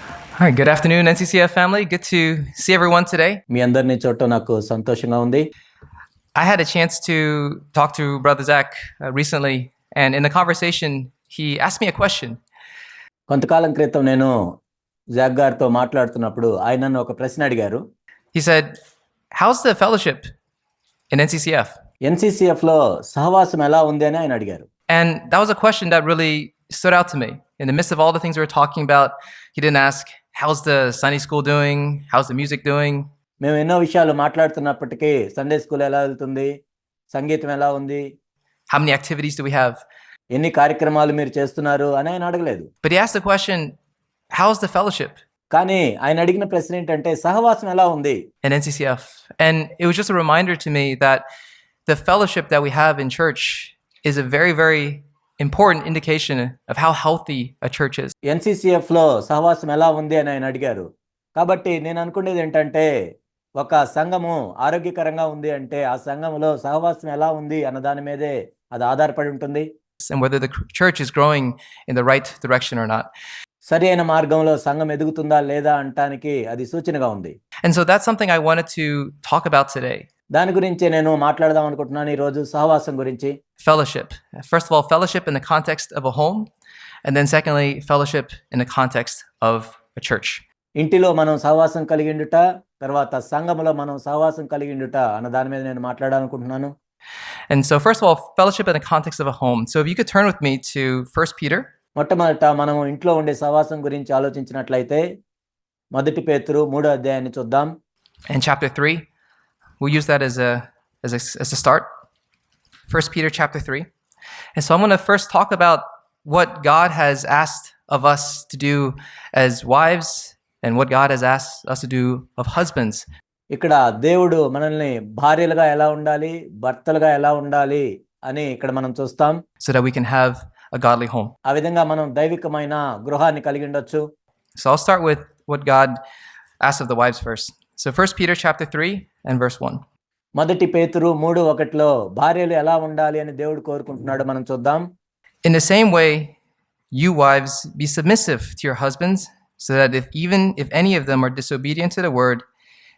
All right, good afternoon, NCCF family. Good to see everyone today. మీ అందరినీ చూడటం నాకు సంతోషంగా ఉంది. I had a chance to talk to Brother Zach recently, and in the conversation, he asked me a question. కొంతకాలం క్రితం నేను Jack గారితో మాట్లాడుతున్నప్పుడు ఆయన నన్ను ఒక ప్రశ్న అడిగారు. He said, "How's the fellowship in NCCF?" NCCF లో సహవాసం ఎలా ఉంది అని ఆయన అడిగారు. And that was a question that really stood out to me. In the midst of all the things we were talking about, he didn't ask, "How's the Sunday school doing? How's the music doing?" మేము ఎన్నో విషయాలు మాట్లాడుతున్నప్పటికీ Sunday school ఎలా వెళ్తుంది, సంగీతం ఎలా ఉంది, How many activities do we have? ఎన్ని కార్యక్రమాలు మీరు చేస్తున్నారు అని ఆయన అడగలేదు. But he asked the question, "How's the fellowship కానీ ఆయన అడిగిన ప్రశ్న ఏంటంటే సహవాసం ఎలా ఉంది in NCCF?" And it was just a reminder to me that the fellowship that we have in church is a very, very important indication of how healthy a church is. NCCF లో సహవాసం ఎలా ఉంది అని ఆయన అడిగారు. కాబట్టి నేను అనుకునేది ఏంటంటే ఒక సంఘము ఆరోగ్యకరంగా ఉంది అంటే ఆ సంఘములో సహవాసం ఎలా ఉంది అన్న దాని మీదే అది ఆధారపడి ఉంటుంది. And whether the church is growing in the right direction or not. సరి అయిన మార్గంలో సంఘం ఎదుగుతుందా లేదా అంటానికి అది సూచనగా ఉంది. And so that's something I wanted to talk about today. దాని గురించి నేను మాట్లాడదాం అనుకుంటున్నాను ఈ రోజు సహవాసం గురించి. Fellowship. First of all, fellowship in the context of a home, and then secondly, fellowship in the context of a church. ఇంటిలో మనం సహవాసం కలిగిండుట, తర్వాత సంఘములో మనం సహవాసం కలిగిండుట అన్న దాని మీద నేను మాట్లాడాలనుకుంటున్నాను. And so first of all, fellowship in the context of a home. So if you could turn with me to 1 Peter. మొట్టమొదట మనం ఇంట్లో ఉండే సహవాసం గురించి ఆలోచించినట్లయితే 1 పేతురు 3వ అధ్యాయాన్ని చూద్దాం. And chapter 3, we'll use that as a start. 1 Peter chapter 3. And so I'm going to first talk about what God has asked of us to do as wives and what God has asked us to do of husbands. ఇక్కడ దేవుడు మనల్ని భార్యలుగా ఎలా ఉండాలి, భర్తలుగా ఎలా ఉండాలి అని ఇక్కడ మనం చూస్తాం. So that we can have a godly home. ఆ విధంగా మనం దైవికమైన గృహాన్ని కలిగి ఉండొచ్చు. So I'll start with what God asked of the wives first. So 1 Peter chapter 3 and verse 1. 1 పేతురు 3:1 భార్యలు ఎలా ఉండాలి అని దేవుడు కోరుకుంటున్నాడు మనం చూద్దాం. In the same way, you wives, be submissive to your husbands, so that if any of them are disobedient to the word,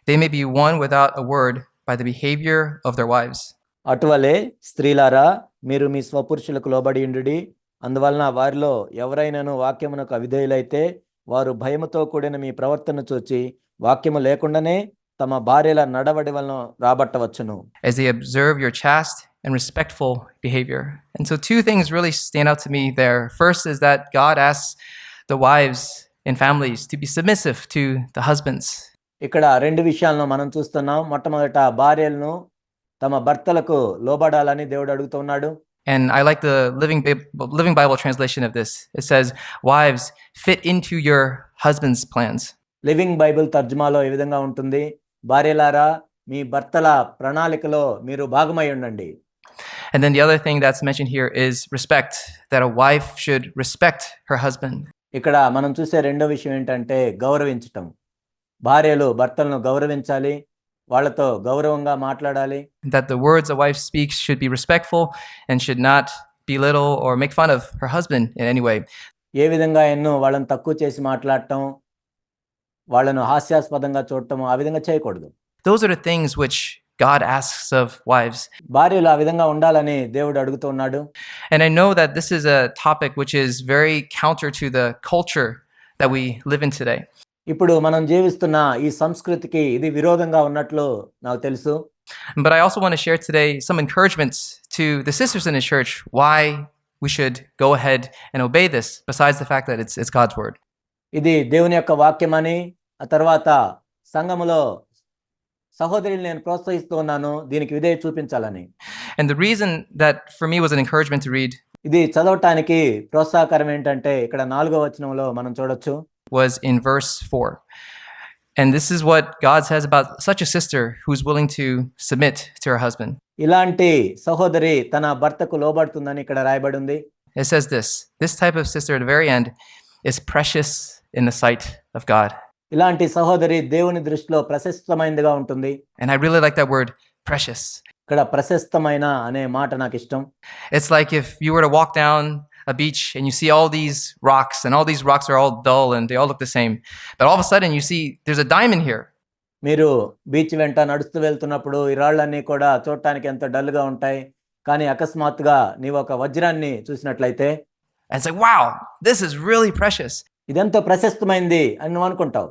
they may be won without a word by the behavior of their wives. అటువలే స్త్రీలారా మీరు మీ స్వపురుషులకు లోబడి ఉండుడి. అందువలన వారిలో ఎవరైనాను వాక్యమునకు అవిధేయులైతే వారు భయముతో కూడిన మీ ప్రవర్తన చూచి వాక్యము లేకుండానే తమ భార్యల నడవడి వలన రాబట్టవచ్చును. As they observe your chaste and respectful behavior. And so two things really stand out to me there. First is that God asks the wives in families to be submissive to the husbands. ఇక్కడ రెండు విషయాలను మనం చూస్తున్నాం. మొట్టమొదట భార్యలను తమ భర్తలకు లోబడాలని దేవుడు అడుగుతున్నాడు. And I like the Living Bible translation of this. It says, "Wives, fit into your husband's plans." Living bible తర్జుమాలో ఈ విధంగా ఉంటుంది, భార్యలారా మీ భర్తల ప్రణాళికలో మీరు భాగమై ఉండండి. And then the other thing that's mentioned here is respect, that a wife should respect her husband. ఇక్కడ మనం చూసే రెండో విషయం ఏంటంటే గౌరవించటం. భార్యలు భర్తలను గౌరవించాలి, వాళ్ళతో గౌరవంగా మాట్లాడాలి. That the words a wife speaks should be respectful and should not belittle or make fun of her husband in any way. ఏ విధంగా ఎన్నో వాళ్ళని తక్కువ చేసి మాట్లాడటం, వాళ్ళను హాస్యాస్పదంగా చూడటం ఆ విధంగా చేయకూడదు. Those are the things which God asks of wives. భార్యలు ఆ విధంగా ఉండాలని దేవుడు అడుగుతున్నాడు. And I know that this is a topic which is very counter to the culture that we live in today. ఇప్పుడు మనం జీవిస్తున్న ఈ సంస్కృతికి ఇది విరోధంగా ఉన్నట్లు నాకు తెలుసు. But I also want to share today some encouragements to the sisters in the church why we should go ahead and obey this, besides the fact that it's God's word. ఇది దేవుని యొక్క వాక్యమని, ఆ తర్వాత సంఘములో సహోదరులను నేను ప్రోత్సహిస్తూ ఉన్నాను దీనికి విధేయత చూపించాలని. And the reason that for me was an encouragement to read ఇది చదవటానికి ప్రోత్సాహకరం ఏంటంటే ఇక్కడ 4వ వచనంలో మనం చూడొచ్చు. Was in verse 4. And this is what God says about such a sister who's willing to submit to her husband. ఇలాంటి సహోదరి తన భర్తకు లోబడుతుందని ఇక్కడ రాయబడి ఉంది. It says this type of sister at the very end is precious in the sight of God. ఇలాంటి సహోదరి దేవుని దృష్టిలో ప్రశస్తమైనదిగా ఉంటుంది. And I really like that word, precious. ఇక్కడ ప్రశస్తమైన అనే మాట నాకు ఇష్టం. It's like if you were to walk down a beach and you see all these rocks, and all these rocks are all dull and they all look the same. But all of a sudden you see there's a diamond here. మీరు beach వెంట నడుస్తూ వెళ్తున్నప్పుడు ఈ రాళ్ళన్నీ కూడా చూడటానికి ఎంత డల్గా ఉంటాయి, కానీ అకస్మాత్తుగా నీవు ఒక వజ్రాన్ని చూసినట్లయితే And it's like, wow, this is really precious. ఇదెంతో ప్రశస్తమైంది అని నువ్వు అనుకుంటావు.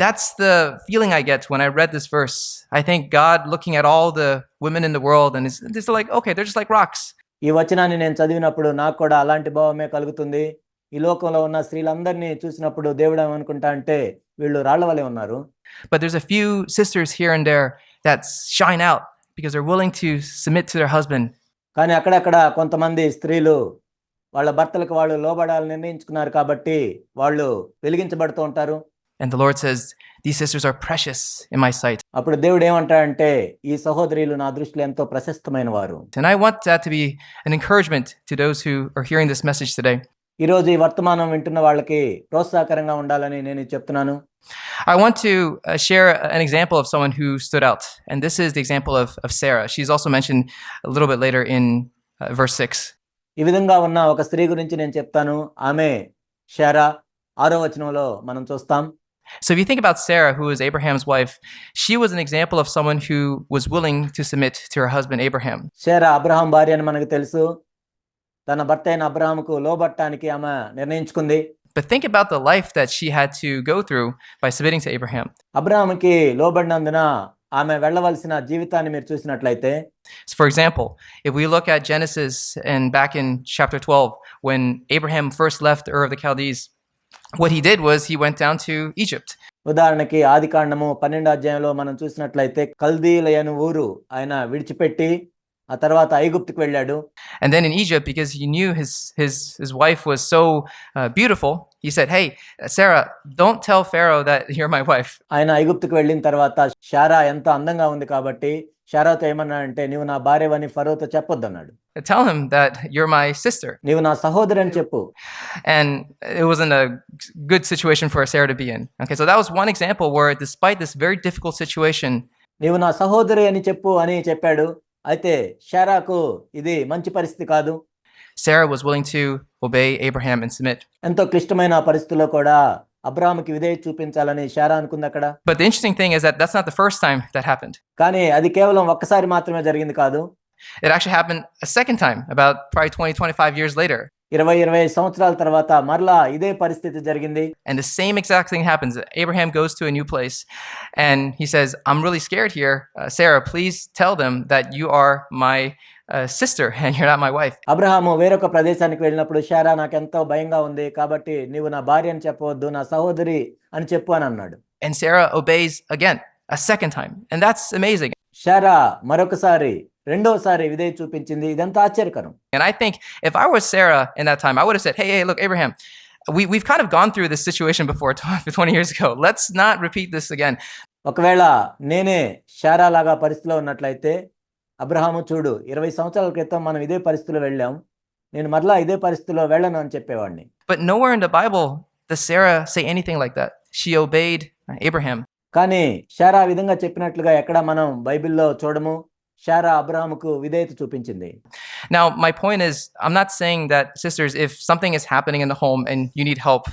That's the feeling I get when I read this verse. I think God looking at all the women in the world and it's like, okay, they're just like rocks. ఈ వచనాన్ని నేను చదివినప్పుడు నాకు కూడా అలాంటి భావమే కలుగుతుంది. ఈ లోకంలో ఉన్న స్త్రీలందరినీ చూసినప్పుడు దేవుడు ఏమనుకుంటా అంటే వీళ్ళు రాళ్ల వలె ఉన్నారు. But there's a few sisters here and there that shine out because they're willing to submit to their husband. కానీ అక్కడక్కడ కొంతమంది స్త్రీలు వాళ్ళ భర్తలకు వాళ్ళు లోబడాలని నిర్ణయించుకున్నారు కాబట్టి వాళ్ళు వెలిగించబడుతూ ఉంటారు. And the Lord says, these sisters are precious in my sight. అప్పుడు దేవుడు ఏమంటాడంటే ఈ సహోదరులు నా దృష్టిలో ఎంతో ప్రశస్తమైన వారు. And I want that to be an encouragement to those who are hearing this message today. ఈ రోజు ఈ వర్తమానం వింటున్న వాళ్ళకి ప్రోత్సాహకరంగా ఉండాలని నేను చెప్తున్నాను. I want to share an example of someone who stood out. And this is the example of Sarah. She's also mentioned a little bit later in verse 6. ఈ విధంగా ఉన్న ఒక స్త్రీ గురించి నేను చెప్తాను. ఆమె శారా 6వ వచనంలో మనం చూస్తాం. So if you think about Sarah, who is Abraham's wife, she was an example of someone who was willing to submit to her husband Abraham. Sarah Abraham భార్య అని మనకు తెలుసు. తన భర్త అయిన అబ్రహాముకు లోబడటానికి ఆమె నిర్ణయించుకుంది. But think about the life that she had to go through by submitting to Abraham. అబ్రహాముకి లోబడినందున ఆమె వెళ్ళవలసిన జీవితాన్ని మీరు చూసినట్లయితే, So for example, if we look at Genesis and back in chapter 12, when Abraham first left Ur of the Chaldees, what he did was he went down to Egypt. ఉదాహరణకి ఆదికాండము 12వ అధ్యాయంలో మనం చూసినట్లయితే కల్దీలయను ఊరు ఆయన విడిచిపెట్టి ఆ తర్వాత ఐగుప్తుకు వెళ్ళాడు. And then in Egypt, because he knew his wife was so beautiful, he said, hey, Sarah, don't tell Pharaoh that you're my wife. ఆయన ఐగుప్తుకు వెళ్ళిన తర్వాత శారా ఎంత అందంగా ఉంది కాబట్టి శారాతో ఏమన్నాడంటే నీవు నా భార్యవని ఫరోతో చెప్పొద్దు అన్నాడు. Tell him that you're my sister. నీవు నా సహోదరి అని చెప్పు. And it wasn't a good situation for Sarah to be in. Okay, so that was one example where despite this very difficult situation, నీవు నా సహోదరి అని చెప్పు అని చెప్పాడు. అయితే శారాకు ఇది మంచి పరిస్థితి కాదు. Sarah was willing to obey Abraham and submit. ఎంతో క్లిష్టమైన పరిస్థితుల్లో కూడా అబ్రహాముకి విధేయత చూపించాలని శారా అనుకుంది అక్కడ. But the interesting thing is that that's not the first time that happened. కానీ అది కేవలం ఒక్కసారి మాత్రమే జరిగింది కాదు. It actually happened a second time, about probably 20-25 years later. 20-25 సంవత్సరాల తర్వాత మరలా ఇదే పరిస్థితి జరిగింది. And the same exact thing happens. Abraham goes to a new place and he says, I'm really scared here. Sarah, please tell them that you are my sister and you're not my wife. Abraham వేరొక ప్రదేశానికి వెళ్ళినప్పుడు శారా నాకెంతో భయంగా ఉంది కాబట్టి నీవు నా భార్య అని చెప్పవద్దు, నా సహోదరి అని చెప్పు అని అన్నాడు. And Sarah obeys again, a second time. And that's amazing. Sarah మరొకసారి రెండోసారి విధేయత చూపించింది. ఇదంతా ఆశ్చర్యకరం. And I think if I was Sarah in that time, I would have said, hey, look, Abraham, we've kind of gone through this situation before 20 years ago. Let's not repeat this again. ఒకవేళ నేనే శారా లాగా పరిస్థితిలో ఉన్నట్లయితే, అబ్రహాము చూడు 20 సంవత్సరాల క్రితం మనం ఇదే పరిస్థితిలో వెళ్ళాం, నేను మరలా ఇదే పరిస్థితిలో వెళ్ళను అని చెప్పేవాడిని. But nowhere in the Bible does Sarah say anything like that. She obeyed Abraham. కానీ శారా ఆ విధంగా చెప్పినట్లుగా ఎక్కడ మనం బైబిల్లో చూడము. శారా అబ్రహాముకు విధేయత చూపించింది. Now, my point is, I'm not saying that, sisters, if something is happening in the home and you need help,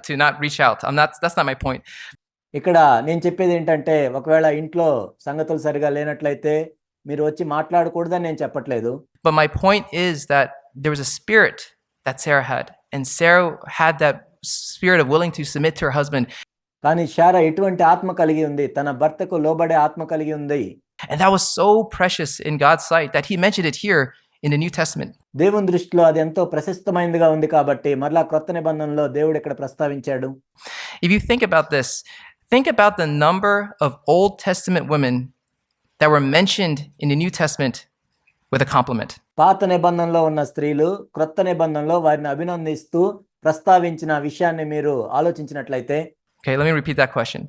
to not reach out. That's not my point. ఇక్కడ నేను చెప్పేది ఏంటంటే, ఒకవేళ ఇంట్లో సంగతులు సరిగా లేనట్లయితే మీరు వచ్చి మాట్లాడకూడదని నేను చెప్పట్లేదు. But my point is that there was a spirit that Sarah had, and Sarah had that spirit of willing to submit to her husband. కానీ శారా ఎటువంటి ఆత్మ కలిగి ఉంది, తన భర్తకు లోబడే ఆత్మ కలిగి ఉంది. And that was so precious in God's sight that he mentioned it here in the New Testament. దేవుని దృష్టిలో అది ఎంతో ప్రశస్తమైనదిగా ఉంది కాబట్టి మరలా క్రొత్త నిబంధనలో దేవుడు ఇక్కడ ప్రస్తావించాడు. If you think about this, think about the number of Old Testament women that were mentioned in the New Testament with a compliment. పాత నిబంధనలో ఉన్న స్త్రీలు క్రొత్త నిబంధనలో వారిని అభినందిస్తూ ప్రస్తావించిన విషయాన్ని మీరు ఆలోచించినట్లయితే, Okay, let me repeat that question.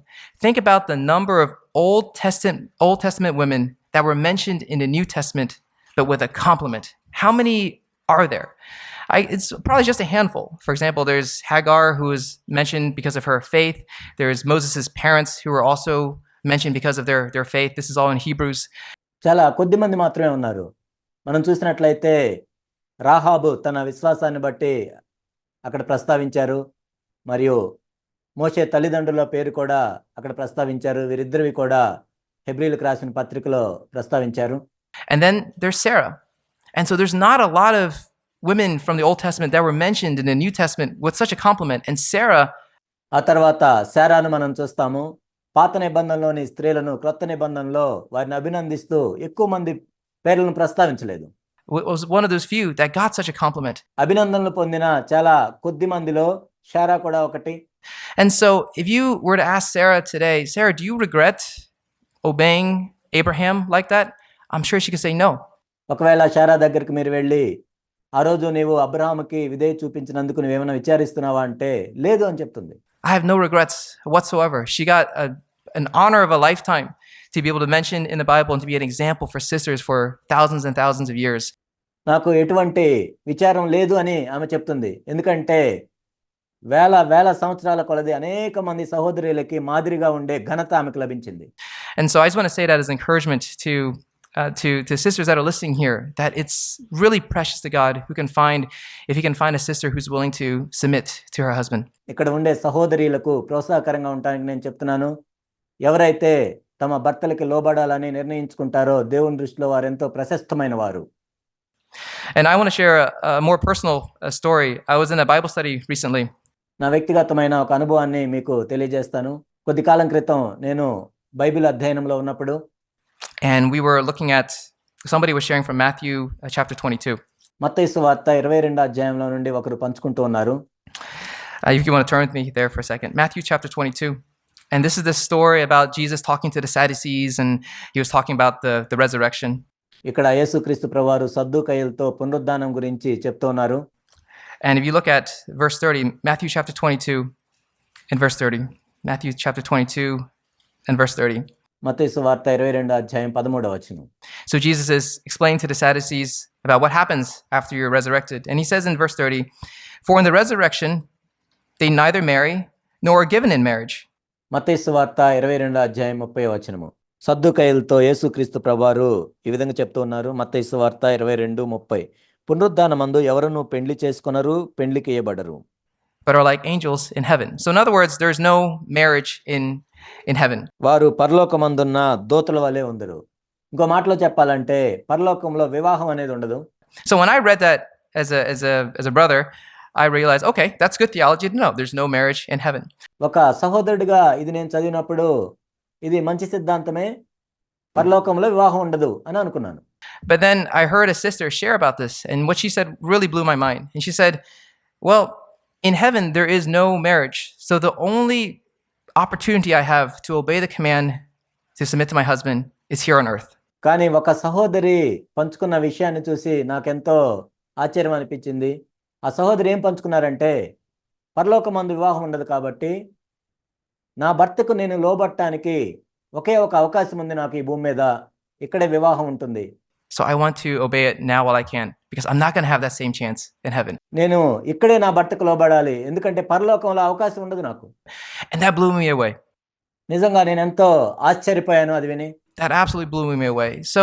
Think about the number of Old Testament women that were mentioned in the New Testament, but with a compliment. How many are there? It's probably just a handful. For example, there's Hagar, who is mentioned because of her faith. There's Moses' parents, who were also mentioned because of their faith. This is all in Hebrews. చాలా కొద్ది మంది మాత్రమే ఉన్నారు. మనం చూసినట్లయితే రాహాబు తన విశ్వాసాన్ని బట్టి అక్కడ ప్రస్తావించారు. మరియు మోషే తల్లిదండ్రుల పేరు కూడా అక్కడ ప్రస్తావించారు. వీరిద్దరివి కూడా హెబ్రీలకు రాసిన పత్రికలో ప్రస్తావించారు. And then there's Sarah. And so there's not a lot of women from the Old Testament that were mentioned in the New Testament with such a compliment. And Sarah, ఆ తర్వాత శారాను మనం చూస్తాము. పాత నిబంధనలోని స్త్రీలను క్రొత్త నిబంధనలో వారిని అభినందిస్తూ ఎక్కువ మంది పేర్లను ప్రస్తావించలేదు. was one of those few that got such a compliment. అభినందనలు పొందిన చాలా కొద్ది మందిలో శారా కూడా ఒకటి. And so if you were to ask Sarah today, Sarah, do you regret obeying Abraham like that? I'm sure she could say no. ఒకవేళ శారా దగ్గరికి మీరు వెళ్ళి ఆ రోజు నీవు అబ్రహాముకి విధేయ చూపించినందుకు నువ్వేమైనా విచారిస్తున్నావా అంటే లేదు అని చెప్తుంది. I have no regrets whatsoever. She got an honor of a lifetime to be able to mention in the Bible and to be an example for sisters for thousands and thousands of years. నాకు ఎటువంటి విచారం లేదు అని ఆమె చెప్తుంది. ఎందుకంటే వేల సంవత్సరాల కొలది అనేక మంది సహోదరులకి మాదిరిగా ఉండే ఘనత ఆమెకు లభించింది. And so I just want to say that as encouragement to sisters that are listening here, that it's really precious to God if he can find a sister who's willing to submit to her husband. ఇక్కడ ఉండే సహోదరులకు ప్రోత్సాహకరంగా ఉండడానికి నేను చెప్తున్నాను. ఎవరైతే తమ భర్తలకి లోబడాలని నిర్ణయించుకుంటారో దేవుని దృష్టిలో వారు ఎంతో ప్రశస్తమైన వారు. And I want to share a more personal story. I was in a Bible study recently. నా వ్యక్తిగతమైన ఒక అనుభవాన్ని మీకు తెలియజేస్తాను. కొద్ది కాలం క్రితం నేను బైబిల్ అధ్యయనంలో ఉన్నప్పుడు and we were looking at, somebody was sharing from Matthew chapter 22. మత్తయి సువార్త 22వ అధ్యాయంలో నుండి ఒకరు పంచుకుంటూ ఉన్నారు. If you want to turn with me there for a second. Matthew chapter 22. And this is the story about Jesus talking to the Sadducees, and he was talking about the resurrection. ఇక్కడ యేసుక్రీస్తు ప్రభువారు సద్దూకయ్యులతో పునరుద్ధానం గురించి చెప్తున్నారు. And if you look at verse 30, Matthew chapter 22 and verse 30. Matthew chapter 22 and verse 30. మత్తయి సువార్త 22వ అధ్యాయం 13వ వచనం. So Jesus is explaining to the Sadducees about what happens after you're resurrected. And he says in verse 30, "For in the resurrection they neither marry nor are given in marriage." మత్తయి సువార్త 22వ అధ్యాయం 30వ వచనము. సద్దూకయ్యులతో యేసుక్రీస్తు ప్రభువారు ఈ విధంగా చెప్తూ ఉన్నారు. మత్తయి సువార్త 22:30. పునరుద్ధానమందు ఎవరునూ పెండ్లి చేసుకొనరు, పెండ్లికి ఇయ్యబడరు. But are like angels in heaven. So in other words, there's no marriage in heaven. వారు పరలోకమందున్న దూతల వలె ఉందరు. ఇంకో మాటలో చెప్పాలంటే పరలోకంలో వివాహం అనేది ఉండదు. So when I read that as a brother, I realized, okay, that's good theology to know. There's no marriage in heaven. ఒక సహోదరుడిగా ఇది నేను చదివినప్పుడు ఇది మంచి సిద్ధాంతమే, పరలోకంలో వివాహం ఉండదు అని అనుకున్నాను. But then I heard a sister share about this, and what she said really blew my mind. And she said, well, in heaven there is no marriage. So the only opportunity I have to obey the command to submit to my husband is here on earth. కానీ ఒక సహోదరి పంచుకున్న విషయాన్ని చూసి నాకెంతో ఆశ్చర్యం అనిపించింది. ఆ సహోదరి ఏం పంచుకున్నారంటే, పరలోకమందు వివాహం ఉండదు కాబట్టి నా భర్తకు నేను లోబడటానికి ఒకే ఒక అవకాశం ఉంది నాకు ఈ భూమి మీద, ఇక్కడే వివాహం ఉంటుంది. So I want to obey it now while I can, because I'm not going to have that same chance in heaven. నేను ఇక్కడే నా భర్తకు లోబడాలి, ఎందుకంటే పరలోకంలో అవకాశం ఉండదు నాకు. And that blew me away. నిజంగా నేను ఎంతో ఆశ్చర్యపోయాను అది విని. That absolutely blew me away. So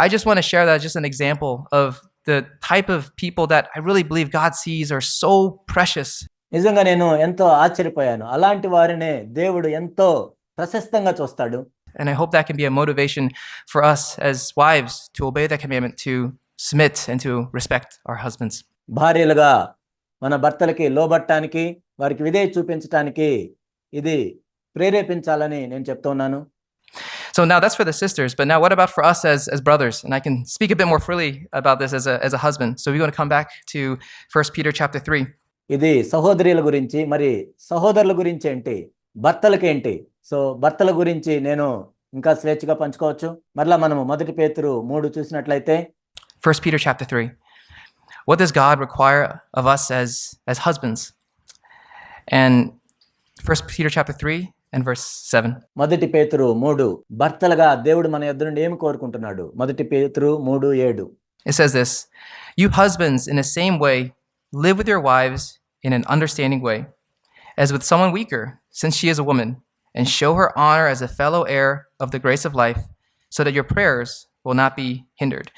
I just want to share that as just an example of the type of people that I really believe God sees are so precious. నిజంగా నేను ఎంతో ఆశ్చర్యపోయాను. అలాంటి వారినే దేవుడు ఎంతో ప్రశస్తంగా చూస్తాడు. And I hope that can be a motivation for us as wives to obey that commandment, to submit and to respect our husbands. భార్యలుగా మన భర్తలకి లోబడటానికి, వారికి విధేయత చూపించడానికి ఇది ప్రేరేపించాలని నేను చెప్తున్నాను. So now that's for the sisters, but now what about for us as brothers? And I can speak a bit more freely about this as a husband. So we're going to come back to 1 Peter chapter 3. ఇది సహోదరుల గురించి, మరి సహోదరుల గురించి ఏంటి, భర్తలకి ఏంటి? So భర్తల గురించి నేను ఇంకా స్వేచ్ఛగా పంచుకోవచ్చు. మరలా మనము 1 పేతురు 3 చూసినట్లయితే 1 Peter chapter 3. What does God require of us as husbands? And 1 Peter chapter 3 and verse 7. 1 పేతురు 3 భర్తలుగా దేవుడు మన యొద్ద నుండి ఏమి కోరుకుంటున్నాడు? 1 పేతురు 3:7. It says this, "You husbands in the same way live with your wives in an understanding way, as with someone weaker, since she is a woman, and show her honor as a fellow heir of the grace of life, so that your prayers will not be hindered."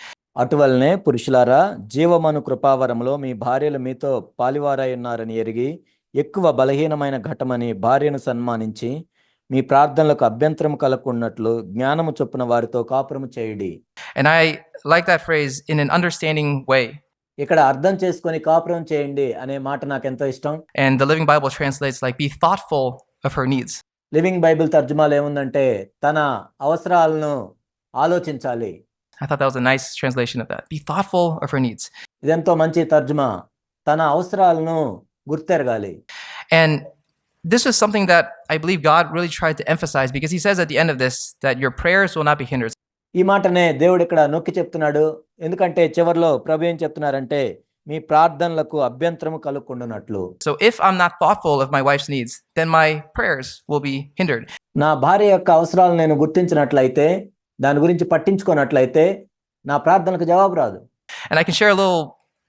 అటువలనే పురుషులారా, జీవమను కృపావరములో మీ భార్యలు మీతో పాలివారై ఉన్నారని ఎరిగి ఎక్కువ బలహీనమైన ఘటమని భార్యను సన్మానించి మీ ప్రార్థనలకు అభ్యంతరం కలగకున్నట్లు జ్ఞానము చొప్పున వారితో కాపురము చేయుడి. And I like that phrase in an understanding way. ఇక్కడ అర్థం చేసుకొని కాపురం చేయండి అనే మాట నాకు ఎంతో ఇష్టం. And the Living Bible translates like, be thoughtful of her needs. Living bible తర్జుమాలో ఏముందంటే తన అవసరాలను ఆలోచించాలి. I thought that was a nice translation of that. Be thoughtful of her needs. ఇదెంతో మంచి తర్జుమా. తన అవసరాలను గుర్తెరగాలి. And this was something that I believe God really tried to emphasize, because he says at the end of this that your prayers will not be hindered. ఈ మాటనే దేవుడు ఇక్కడ నొక్కి చెప్తున్నాడు. ఎందుకంటే చివర్లో ప్రభు ఏం చెప్తున్నారంటే మీ ప్రార్థనలకు అభ్యంతరము కలుగకుండునట్లు. So if I'm not thoughtful of my wife's needs, then my prayers will be hindered. నా భార్య యొక్క అవసరాలను నేను గుర్తించినట్లయితే, దాని గురించి పట్టించుకోనట్లయితే నా ప్రార్థనకు జవాబు రాదు. And I can share a little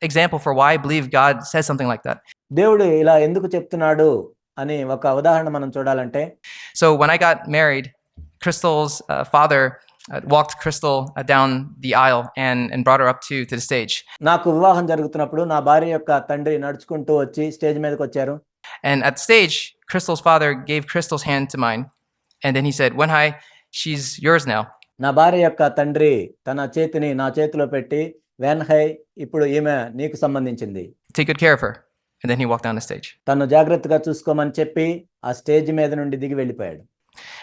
example for why I believe God says something like that. దేవుడు ఇలా ఎందుకు చెప్తున్నాడు అని ఒక ఉదాహరణ మనం చూడాలంటే, So when I got married, Crystal's father walked Crystal down the aisle and brought her up to the stage. నాకు వివాహం జరుగుతున్నప్పుడు నా భార్య యొక్క తండ్రి నడుచుకుంటూ వచ్చి స్టేజ్ మీదకి వచ్చారు. And at the stage, Crystal's father gave Crystal's hand to mine. And then he said, Wenhai, she's yours now. నా భార్య యొక్క తండ్రి తన చేతిని నా చేతిలో పెట్టి, వెన్హై, ఇప్పుడు ఈమె నీకు సంబంధించింది, Take good care of her. And then he walked down the stage. తను జాగ్రత్తగా చూసుకోమని చెప్పి ఆ స్టేజ్ మీద నుండి దిగి వెళ్ళిపోయాడు.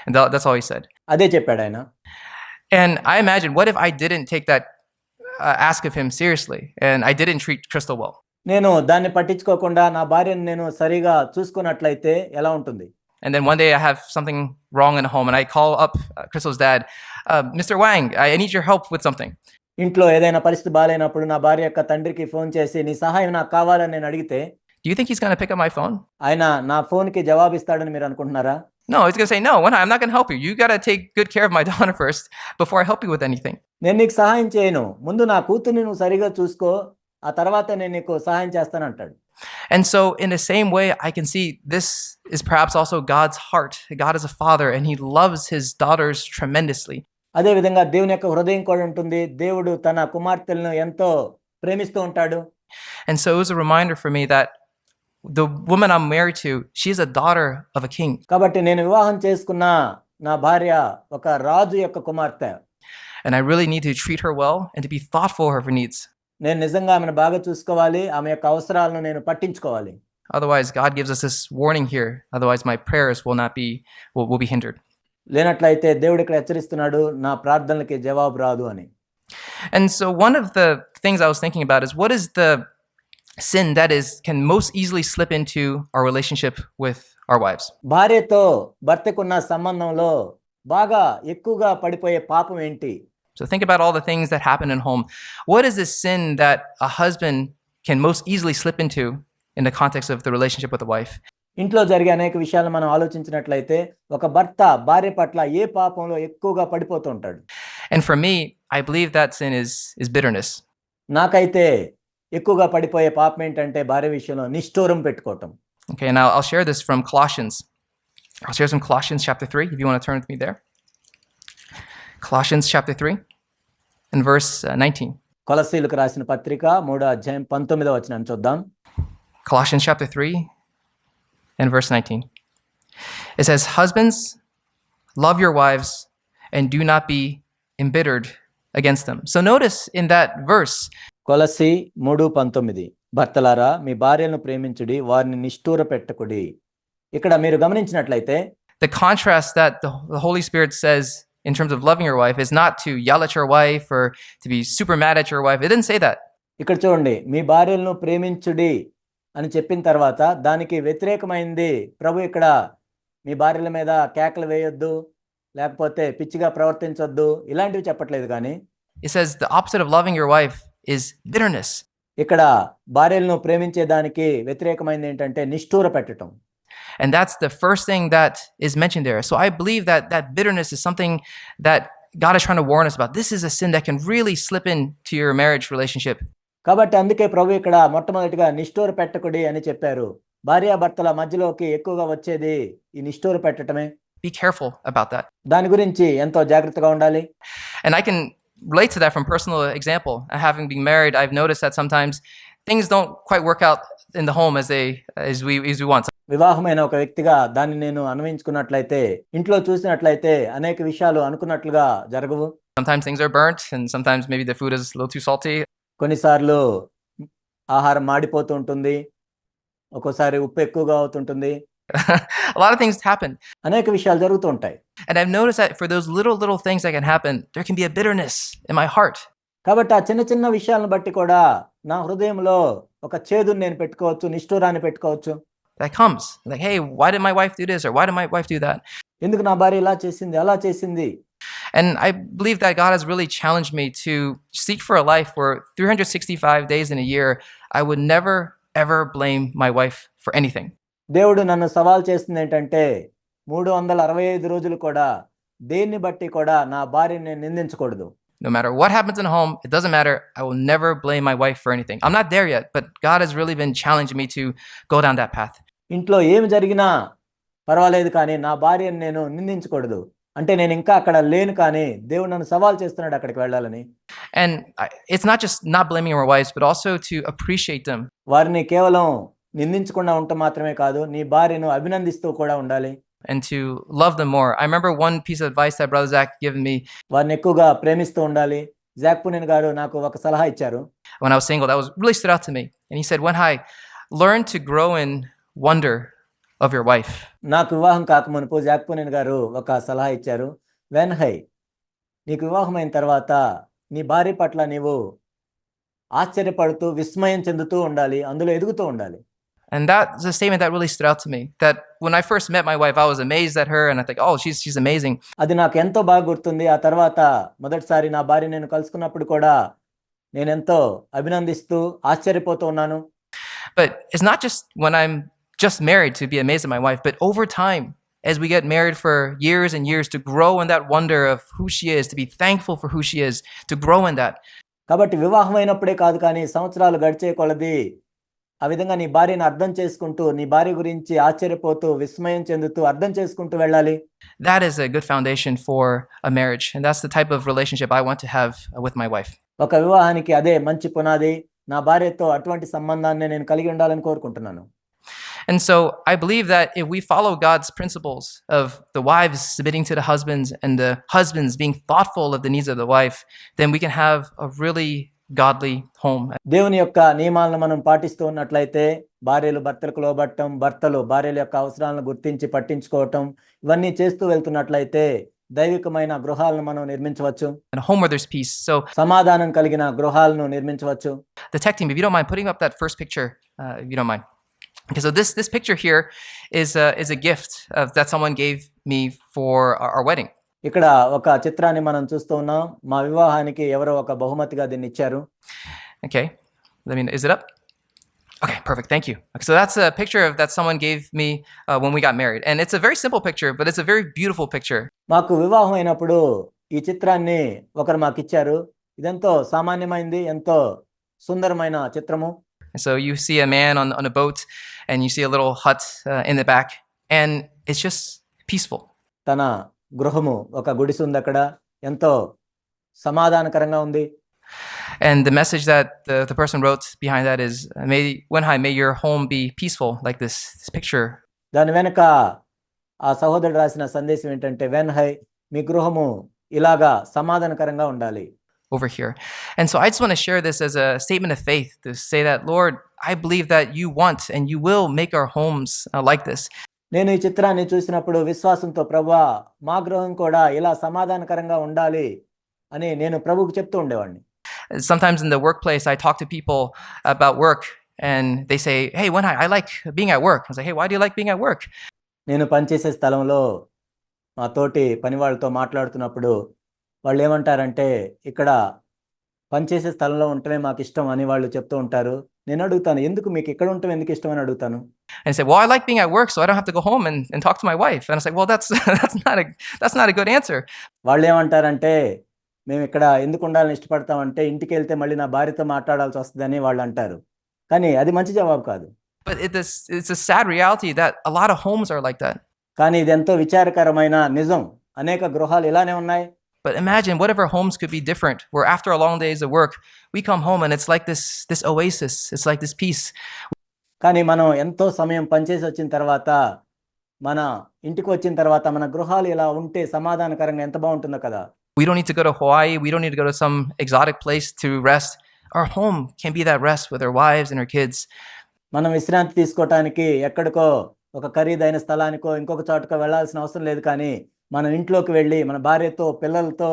And that's all he said. అదే చెప్పాడు ఆయన. And I imagine, what if I didn't take that ask of him seriously and I didn't treat Crystal well? నేను దాన్ని పట్టించుకోకుండా నా భార్యను నేను సరిగా చూసుకున్నట్లయితే ఎలా ఉంటుంది? And then one day I have something wrong in the home and I call up Crystal's dad, Mr. Wang, I need your help with something. ఇంట్లో ఏదైనా పరిస్థితి బాగాలేనప్పుడు నా భార్య యొక్క తండ్రికి ఫోన్ చేసి నీ సహాయం నాకు కావాలని నేను అడిగితే, Do you think he's going to pick up my phone? ఆయన నా ఫోన్కి జవాబిస్తాడని మీరు అనుకుంటున్నారా? No, he's going to say, no, I'm not going to help you. You got to take good care of my daughter first before I help you with anything. నేను నీకు సహాయం చేయను, ముందు నా కూతుర్ని నువ్వు సరిగా చూసుకో, ఆ తర్వాత నేను నీకు సహాయం చేస్తాను అంటాడు. And so in the same way, I can see this is perhaps also God's heart. God is a father and he loves his daughters tremendously. అదే విధంగా దేవుని యొక్క హృదయం కూడా ఉంటుంది. దేవుడు తన కుమార్తెలను ఎంతో ప్రేమిస్తూ ఉంటాడు. And so it was a reminder for me that the woman I'm married to, she's a daughter of a king. కాబట్టి నేను వివాహం చేసుకున్న నా భార్య ఒక రాజు యొక్క కుమార్తె. And I really need to treat her well and to be thoughtful of her needs. నేను నిజంగా ఆమెను బాగా చూసుకోవాలి, ఆమె యొక్క అవసరాలను నేను పట్టించుకోవాలి. Otherwise, God gives us this warning here. Otherwise, my prayers will be hindered. లేనట్లయితే దేవుడు ఇక్కడ హెచ్చరిస్తున్నాడు, నా ప్రార్థనలకి జవాబు రాదు అని. And so one of the things I was thinking about is, what is the sin that can most easily slip into our relationship with our wives? భార్యతో భర్తకున్న సంబంధంలో బాగా ఎక్కువగా పడిపోయే పాపం ఏంటి? So think about all the things that happen in home. What is the sin that a husband can most easily slip into in the context of the relationship with a wife? ఇంట్లో జరిగే అనేక విషయాలు మనం ఆలోచించినట్లయితే ఒక భర్త భార్య పట్ల ఏ పాపంలో ఎక్కువగా పడిపోతూ ఉంటాడు. And for me, I believe that sin is bitterness. నాకైతే ఎక్కువగా పడిపోయే పాపం ఏంటంటే భార్య విషయంలో నిష్ఠూరం పెట్టుకోవటం. Okay, and I'll share this from Colossians. I'll share some Colossians chapter 3, if you want to turn with me there. Colossians chapter 3 and verse 19. కొలస్సీయులకు రాసిన పత్రిక 3వ అధ్యాయం 19వ వచనాన్ని చూద్దాం. Colossians chapter 3 and verse 19. It says, husbands, love your wives and do not be embittered against them. So notice in that verse, కొలస్సీ 3:19, భర్తలారా మీ భార్యలను ప్రేమించుడి, వారిని నిష్ఠూర పెట్టకుడి. ఇక్కడ మీరు గమనించినట్లయితే the contrast that the Holy Spirit says in terms of loving your wife is not to yell at your wife or to be super mad at your wife. It didn't say that. ఇక్కడ చూడండి, మీ భార్యలను ప్రేమించుడి అని చెప్పిన తర్వాత దానికి వ్యతిరేకమైంది ప్రభు ఇక్కడ మీ భార్యల మీద కేకలు వేయొద్దు, లేకపోతే పిచ్చిగా ప్రవర్తించొద్దు, ఇలాంటివి చెప్పట్లేదు. కానీ It says the opposite of loving your wife is bitterness. ఇక్కడ భార్యలను ప్రేమించే దానికి వ్యతిరేకమైంది ఏంటంటే నిష్ఠూర పెట్టడం. And that's the first thing that is mentioned there. So I believe that bitterness is something that God is trying to warn us about. This is a sin that can really slip into your marriage relationship. కాబట్టి అందుకే ప్రభు ఇక్కడ మొట్టమొదటిగా నిష్ఠూర పెట్టకుడి అని చెప్పారు. భార్యాభర్తల మధ్యలోకి ఎక్కువగా వచ్చేది ఈ నిష్ఠూర పెట్టడమే. Be careful about that. దాని గురించి ఎంతో జాగ్రత్తగా ఉండాలి. And I can relate to that from personal example. Having been married, I've noticed that sometimes things don't quite work out in the home as we want. వివాహమైన ఒక వ్యక్తిగా దాన్ని నేను అన్వయించుకున్నట్లయితే ఇంట్లో చూసినట్లయితే అనేక విషయాలు అనుకున్నట్లుగా జరగవు. Sometimes things are burnt, and sometimes maybe the food is a little too salty. కొన్నిసార్లు ఆహారం మాడిపోతూ ఉంటుంది, ఒక్కోసారి ఉప్పు ఎక్కువగా అవుతుంటుంది. A lot of things happen. అనేక విషయాలు జరుగుతూ ఉంటాయి. And I've noticed that for those little things that can happen, there can be a bitterness in my heart. కాబట్టి ఆ చిన్న చిన్న విషయాలను బట్టి కూడా నా హృదయంలో ఒక చేదుని నేను పెట్టుకోవచ్చు, నిష్ఠూరాన్ని పెట్టుకోవచ్చు. That comes like, hey, why did my wife do this, or why did my wife do that? ఎందుకు నా భార్య ఇలా చేసింది, అలా చేసింది. And I believe that God has really challenged me to seek for a life where 365 days in a year, I would never, ever blame my wife for anything. దేవుడు నన్ను సవాల్ చేస్తుంది ఏంటంటే 365 రోజులు కూడా దేన్ని బట్టి కూడా నా భార్యని నేను నిందించకూడదు. No matter what happens in home, it doesn't matter. I will never blame my wife for anything. I'm not there yet, but God has really been challenging me to go down that path. ఇంట్లో ఏమి జరిగినా పర్వాలేదు కానీ నా భార్యని నేను నిందించకూడదు. అంటే నేను ఇంకా అక్కడ లేను కానీ దేవుడు నన్ను సవాల్ చేస్తున్నాడు అక్కడికి వెళ్ళాలని. And it's not just not blaming our wives, but also to appreciate them. వారిని కేవలం నిందించకుండా ఉండటం మాత్రమే కాదు, నీ భార్యను అభినందిస్తూ కూడా ఉండాలి. And to love them more. I remember one piece of advice that Brother Zach given me. వారిని ఎక్కువగా ప్రేమిస్తూ ఉండాలి. జాక్ పునిన్ గారు నాకు ఒక సలహా ఇచ్చారు. When I was single, that was really stood out to me. And he said, "Wenhai, learn to grow in wonder of your wife." నాకు వివాహం కాకమునుపు జాక్ పునిన్ గారు ఒక సలహా ఇచ్చారు. వెన్హై, నీకు వివాహమైన తర్వాత నీ భార్య పట్ల నీవు ఆశ్చర్యపడుతూ విస్మయం చెందుతూ ఉండాలి, అందులో ఎదుగుతూ ఉండాలి. And that's a statement that really stood out to me. That when I first met my wife, I was amazed at her, and I think, oh, she's amazing. అది నాకు ఎంతో బాగా గుర్తుంది. ఆ తర్వాత మొదటిసారి నా భార్య నేను కలుసుకున్నప్పుడు కూడా నేను ఎంతో అభినందిస్తూ ఆశ్చర్యపోతూ ఉన్నాను. But it's not just when I'm just married to be amazed at my wife, but over time, as we get married for years and years, to grow in that wonder of who she is, to be thankful for who she is, to grow in that. కాబట్టి వివాహం అయినప్పుడే కాదు కానీ సంవత్సరాలు గడిచే కొలది ఆ విధంగా నీ భార్యను అర్థం చేసుకుంటూ నీ భార్య గురించి ఆశ్చర్యపోతూ విస్మయం చెందుతూ అర్థం చేసుకుంటూ వెళ్ళాలి. That is a good foundation for a marriage, and that's the type of relationship I want to have with my wife. ఒక వివాహానికి అదే మంచి పునాది. నా భార్యతో అటువంటి సంబంధాన్ని నేను కలిగి ఉండాలని కోరుకుంటున్నాను. And so I believe that if we follow God's principles of the wives submitting to the husbands and the husbands being thoughtful of the needs of the wife, then we can have a really godly home. దేవుని యొక్క నియమాలను మనం పాటిస్తూ ఉన్నట్లయితే భార్యలు భర్తలకు లోబడటం, భర్తలు భార్యల యొక్క అవసరాలను గుర్తించి పట్టించుకోవటం, ఇవన్నీ చేస్తూ వెళ్తున్నట్లయితే దైవికమైన గృహాలను మనం నిర్మించవచ్చు. And a home where there's peace. So సమాధానం కలిగిన గృహాలను నిర్మించవచ్చు. the tech team, if you don't mind putting up that first picture, if you don't mind. Okay, so this picture here is a gift that someone gave me for our wedding. ఇక్కడ ఒక చిత్రాన్ని మనం చూస్తూ ఉన్నాం. మా వివాహానికి ఎవరో ఒక బహుమతిగా దీన్ని ఇచ్చారు. Okay, is it up? Okay, perfect. Thank you. Okay, so that's a picture that someone gave me when we got married, and it's a very simple picture, but it's a very beautiful picture. మాకు వివాహం అయినప్పుడు ఈ చిత్రాన్ని ఒకరు మాకు ఇచ్చారు. ఇదెంతో సామాన్యమైంది, ఎంతో సుందరమైన చిత్రము. So you see a man on a boat, and you see a little hut in the back, and it's just peaceful. తన గృహము ఒక గుడిసె ఉంది అక్కడ, ఎంతో సమాధానకరంగా ఉంది. And the message that the person wrote behind that is, Wenhai, may your home be peaceful like this picture. దాని వెనక ఆ సహోదరుడు రాసిన సందేశం ఏంటంటే, వెన్హై, మీ గృహము ఇలాగా సమాధానకరంగా ఉండాలి. Over here. And so I just want to share this as a statement of faith to say that, Lord, I believe that you want and you will make our homes like this. నేను ఈ చిత్రాన్ని చూసినప్పుడు విశ్వాసంతో, ప్రభువా, మా గృహం కూడా ఇలా సమాధానకరంగా ఉండాలి అని నేను ప్రభువుకు చెప్తూ ఉండేవాడిని. Sometimes in the workplace, I talk to people about work and they say, hey, Wenhai, I like being at work. I was like, hey, why do you like being at work? నేను పనిచేసే స్థలంలో మా తోటి పని వాళ్ళతో మాట్లాడుతున్నప్పుడు వాళ్ళు ఏమంటారంటే, ఇక్కడ పనిచేసే స్థలంలో ఉండటమే మాకు ఇష్టం అని వాళ్ళు చెప్తూ ఉంటారు. నేను అడుగుతాను, ఎందుకు మీకు ఇక్కడ ఉండటం ఎందుకు ఇష్టం అని అడుగుతాను. And say, well, I like being at work, so I don't have to go home and talk to my wife. And I was like, well, that's not a good answer. వాళ్ళు ఏమంటారంటే, మేము ఇక్కడ ఎందుకు ఉండాలని ఇష్టపడతామంటే ఇంటికి వెళ్తే మళ్ళీ నా భార్యతో మాట్లాడాల్సి వస్తుందని వాళ్ళు అంటారు. కానీ అది మంచి జవాబు కాదు. But it's a sad reality that a lot of homes are like that. కానీ ఇది ఎంతో విచారకరమైన నిజం. అనేక గృహాలు ఇలానే ఉన్నాయి. But imagine what if our homes could be different, where after a long days of work, we come home and it's like this oasis. It's like this peace. కానీ మనం ఎంతో సమయం పనిచేసి వచ్చిన తర్వాత మన ఇంటికి వచ్చిన తర్వాత మన గృహాలు ఇలా ఉంటే సమాధానకరంగా ఎంత బాగుంటుందో కదా. We don't need to go to Hawaii. We don't need to go to some exotic place to rest. Our home can be that rest with our wives and our kids. మనం విశ్రాంతి తీసుకోవటానికి ఎక్కడికో ఒక ఖరీదైన స్థలానికో ఇంకొక చోటుకో వెళ్ళాల్సిన అవసరం లేదు, కానీ మన ఇంట్లోకి వెళ్ళి మన భార్యతో పిల్లలతో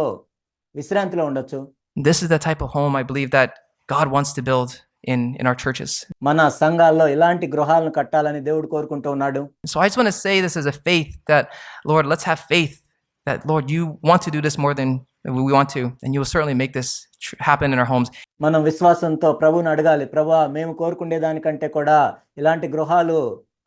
విశ్రాంతిలో ఉండొచ్చు. This is the type of home I believe that God wants to build in our churches. మన సంఘాల్లో ఇలాంటి గృహాలను కట్టాలని దేవుడు కోరుకుంటూ ఉన్నాడు. So I just want to say this as a faith that, Lord, let's have faith that, Lord, you want to do this more than we want to, and you will certainly make this happen in our homes. మనం విశ్వాసంతో ప్రభువుని అడగాలి, ప్రభువా మేము కోరుకునే దానికంటే కూడా ఇలాంటి గృహాలు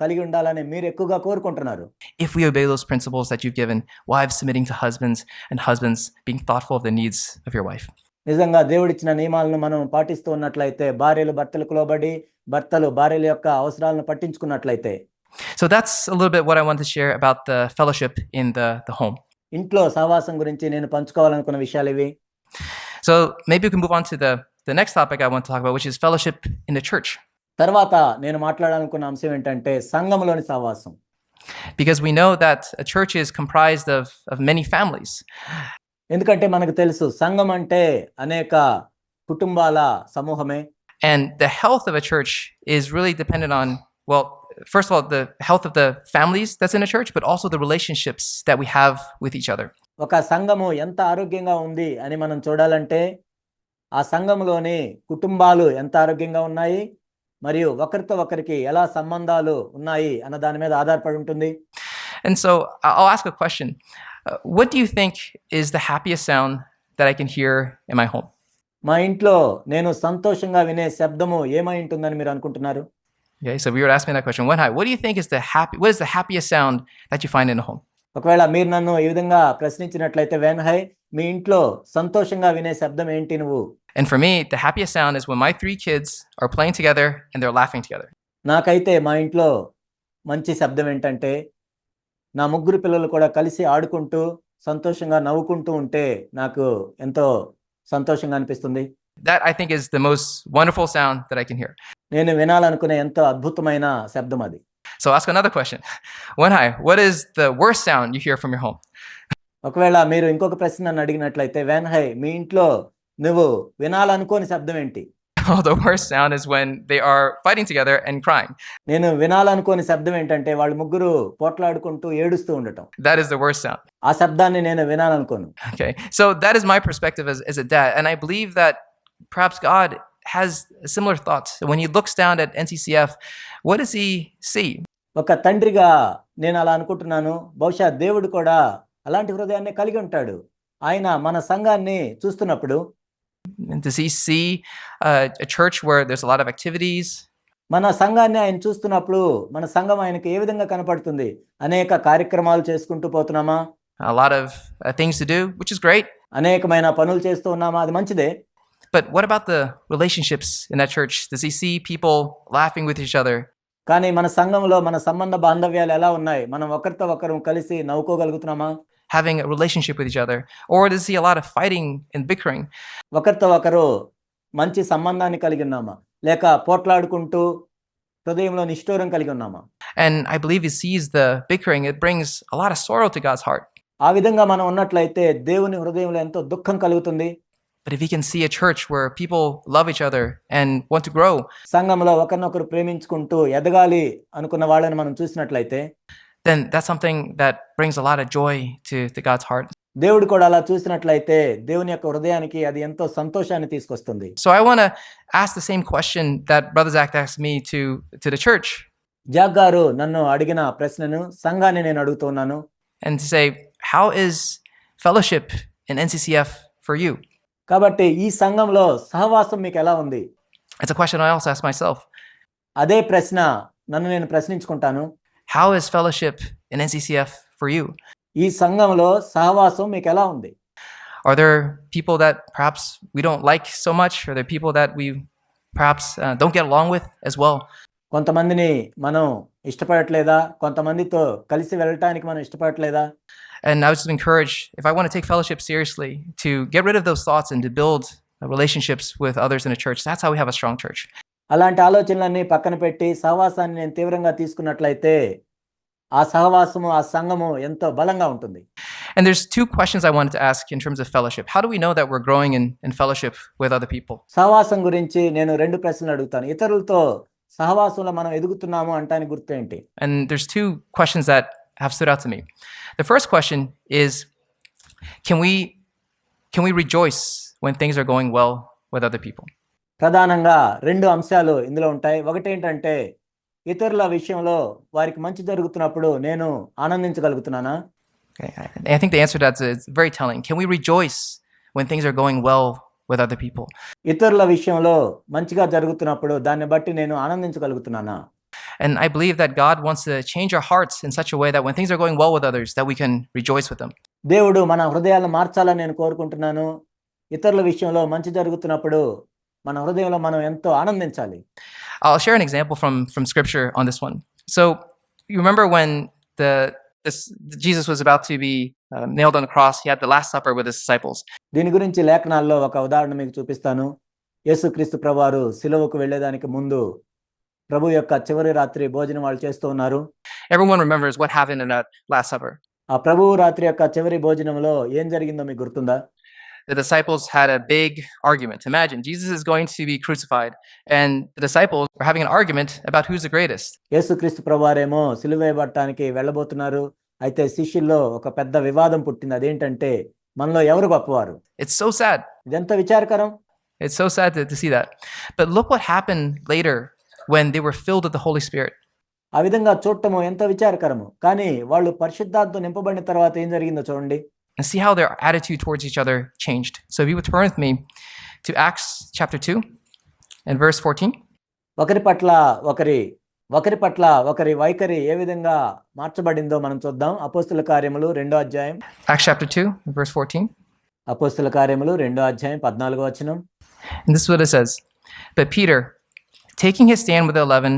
కలిగి ఉండాలని మీరు ఎక్కువగా కోరుకుంటున్నారు. If we obey those principles that you've given, wives submitting to husbands and husbands being thoughtful of the needs of your wife. నిజంగా దేవుడిచ్చిన నియమాలను మనం పాటిస్తూ ఉన్నట్లయితే, భార్యలు భర్తలకు లోబడి భర్తలు భార్యల యొక్క అవసరాలను పట్టించుకున్నట్లయితే. So that's a little bit what I want to share about the fellowship in the home. ఇంట్లో సహవాసం గురించి నేను పంచుకోవాలనుకున్న విషయాలు ఇవి. So maybe we can move on to the next topic I want to talk about, which is fellowship in the church. తర్వాత నేను మాట్లాడాలనుకున్న అంశం ఏంటంటే సంఘములోని సహవాసం. Because we know that a church is comprised of many families. ఎందుకంటే మనకు తెలుసు సంఘం అంటే అనేక కుటుంబాల సమూహమే. And the health of a church is really dependent on, well, first of all, the health of the families that's in a church, but also the relationships that we have with each other. ఒక సంఘము ఎంత ఆరోగ్యంగా ఉంది అని మనం చూడాలంటే ఆ సంఘంలోని కుటుంబాలు ఎంత ఆరోగ్యంగా ఉన్నాయి మరియు ఒకరితో ఒకరికి ఎలా సంబంధాలు ఉన్నాయి అన్న దాని మీద ఆధారపడి ఉంటుంది. And so I'll ask a question. What do you think is the happiest sound that I can hear in my home? మా ఇంట్లో నేను సంతోషంగా వినే శబ్దము ఏమై ఉంటుందని మీరు అనుకుంటున్నారు? Okay, so if you were to ask me that question, what do you think is what is the happiest sound that you find in a home? ఒకవేళ మీరు నన్ను ఈ విధంగా ప్రశ్నించినట్లయితే, వెన్హై మీ ఇంట్లో సంతోషంగా వినే శబ్దం ఏంటి నువ్వు? And for me, the happiest sound is when my 3 kids are playing together and they're laughing together. నాకైతే మా ఇంట్లో మంచి శబ్దం ఏంటంటే నా 3 పిల్లలు కూడా కలిసి ఆడుకుంటూ సంతోషంగా నవ్వుకుంటూ ఉంటే నాకు ఎంతో సంతోషంగా అనిపిస్తుంది. That I think is the most wonderful sound that I can hear. నేను వినాలనుకునే ఎంతో అద్భుతమైన శబ్దం అది. So ask another question. Wenhai, what is the worst sound you hear from your home? ఒకవేళ మీరు ఇంకొక ప్రశ్న నన్ను అడిగినట్లయితే, వెన్హై మీ ఇంట్లో నువ్వు వినాలనుకోని శబ్దం ఏంటి? Oh, the worst sound is when they are fighting together and crying. నేను వినాలనుకోని శబ్దం ఏంటంటే వాళ్ళు ముగ్గురు పోట్లాడుకుంటూ ఏడుస్తూ ఉండటం. That is the worst sound. ఆ శబ్దాన్ని నేను వినాలనుకోను. Okay, so that is my perspective as a dad, and I believe that perhaps God has similar thoughts. When he looks down at NCCF, what does he see? ఒక తండ్రిగా నేను అలా అనుకుంటున్నాను. బహుశా దేవుడు కూడా అలాంటి హృదయాన్ని కలిగి ఉంటాడు. ఆయన మన సంఘాన్ని చూస్తున్నప్పుడు, does he see a church where there's a lot of activities? మన సంఘాన్ని ఆయన చూస్తున్నప్పుడు మన సంఘం ఆయనకి ఏ విధంగా కనపడుతుంది? అనేక కార్యక్రమాలు చేసుకుంటూ పోతున్నామా? A lot of things to do, which is great. అనేకమైన పనులు చేస్తూ ఉన్నామా? అది మంచిదే. But what about the relationships in that church? Does he see people laughing with each other? కానీ మన సంఘంలో మన సంబంధ బాంధవ్యాలు ఎలా ఉన్నాయి? మనం ఒకరితో ఒకరు కలిసి నవ్వుకోగలుగుతున్నామా? Having a relationship with each other? Or does he see a lot of fighting and bickering? ఒకరితో ఒకరు మంచి సంబంధాన్ని కలిగి ఉన్నామా? లేక పోట్లాడుకుంటూ హృదయంలో నిష్ఠూరం కలిగి ఉన్నామా? And I believe he sees the bickering. It brings a lot of sorrow to God's heart. ఆ విధంగా మనం ఉన్నట్లయితే దేవుని హృదయంలో ఎంతో దుఃఖం కలుగుతుంది. But if he can see a church where people love each other and want to grow, సంఘంలో ఒకరినొకరు ప్రేమించుకుంటూ ఎదగాలి అనుకున్న వాళ్ళని మనం చూసినట్లయితే, then that's something that brings a lot of joy to God's heart. దేవుడు కూడా అలా చూసినట్లయితే దేవుని యొక్క హృదయానికి అది ఎంతో సంతోషాన్ని తీసుకొస్తుంది. So I want to ask the same question that Brother Zach asked me to the church. Jack గారు నన్ను అడిగిన ప్రశ్నను సంఘాన్ని నేను అడుగుతున్నాను. And to say, how is fellowship in NCCF for you? కాబట్టి ఈ సంఘంలో సహవాసం మీకు ఎలా ఉంది? It's a question I also ask myself. అదే ప్రశ్న నన్ను నేను ప్రశ్నించుకుంటాను. How is fellowship in NCCF for you? ఈ సంఘంలో సహవాసం మీకు ఎలా ఉంది? Are there people that perhaps we don't like so much? Are there people that we perhaps don't get along with as well? కొంతమందిని మనం ఇష్టపడట్లేదా? కొంతమందితో కలిసి వెళ్ళటానికి మనం ఇష్టపడట్లేదా? And I was just encouraged, if I want to take fellowship seriously, to get rid of those thoughts and to build relationships with others in the church. That's how we have a strong church. అలాంటి ఆలోచనలన్నీ పక్కన పెట్టి సహవాసాన్ని నేను తీవ్రంగా తీసుకున్నట్లయితే ఆ సహవాసము, ఆ సంఘము ఎంతో బలంగా ఉంటుంది. And there's two questions I wanted to ask in terms of fellowship. How do we know that we're growing in fellowship with other people? సహవాసం గురించి నేను 2 ప్రశ్నలు అడుగుతాను. ఇతరులతో సహవాసంలో మనం ఎదుగుతున్నాము అంటానికి గుర్తేంటి? And there's two questions that have stood out to me. The first question is, can we rejoice when things are going well with other people? ప్రధానంగా 2 అంశాలు ఇందులో ఉంటాయి. ఒకటేంటంటే ఇతరుల విషయంలో వారికి మంచి జరుగుతున్నప్పుడు నేను ఆనందించగలుగుతున్నానా? Okay, I think the answer to that is very telling. Can we rejoice when things are going well with other people? ఇతరుల విషయంలో మంచిగా జరుగుతున్నప్పుడు దాన్ని బట్టి నేను ఆనందించగలుగుతున్నానా? And I believe that God wants to change our hearts in such a way that when things are going well with others, that we can rejoice with them. దేవుడు మన హృదయాలను మార్చాలని నేను కోరుకుంటున్నాను. ఇతరుల విషయంలో మంచి జరుగుతున్నప్పుడు మన హృదయంలో మనం ఎంతో ఆనందించాలి. I'll share an example from scripture on this one. So you remember when Jesus was about to be nailed on the cross, he had the last supper with his disciples. దీని గురించి లేఖనాల్లో ఒక ఉదాహరణ మీకు చూపిస్తాను. యేసుక్రీస్తు ప్రభువారు సిలువకు వెళ్ళేదానికి ముందు ప్రభు యొక్క చివరి రాత్రి భోజనం వాళ్ళు చేస్తూ ఉన్నారు. Everyone remembers what happened in that last supper. ఆ ప్రభువు రాత్రి యొక్క చివరి భోజనంలో ఏం జరిగిందో మీకు గుర్తుందా? The disciples had a big argument. Imagine, Jesus is going to be crucified, and the disciples were having an argument about who's the greatest. యేసుక్రీస్తు ప్రభువారేమో సిలువ వేయబడటానికి వెళ్ళబోతున్నారు. అయితే శిష్యుల్లో ఒక పెద్ద వివాదం పుట్టింది. అదేంటంటే మనలో ఎవరు గొప్పవారు? It's so sad. ఇదెంత విచారకరం. It's so sad to see that. But look what happened later when they were filled with the Holy Spirit. ఆ విధంగా చూడటము ఎంత విచారకరము. కానీ వాళ్ళు పరిశుద్ధాత్మతో నింపబడిన తర్వాత ఏం జరిగిందో చూడండి. And see how their attitude towards each other changed. So if you would turn with me to Acts chapter 2 and verse 14. ఒకరి పట్ల ఒకరి వైఖరి ఏ విధంగా మార్చబడిందో మనం చూద్దాం. అపోస్తుల కార్యములు 2వ అధ్యాయం. Acts chapter 2 verse 14. అపోస్తుల కార్యములు 2వ అధ్యాయం 14వ వచనం. And this is what it says. But Peter, taking his stand with the 11,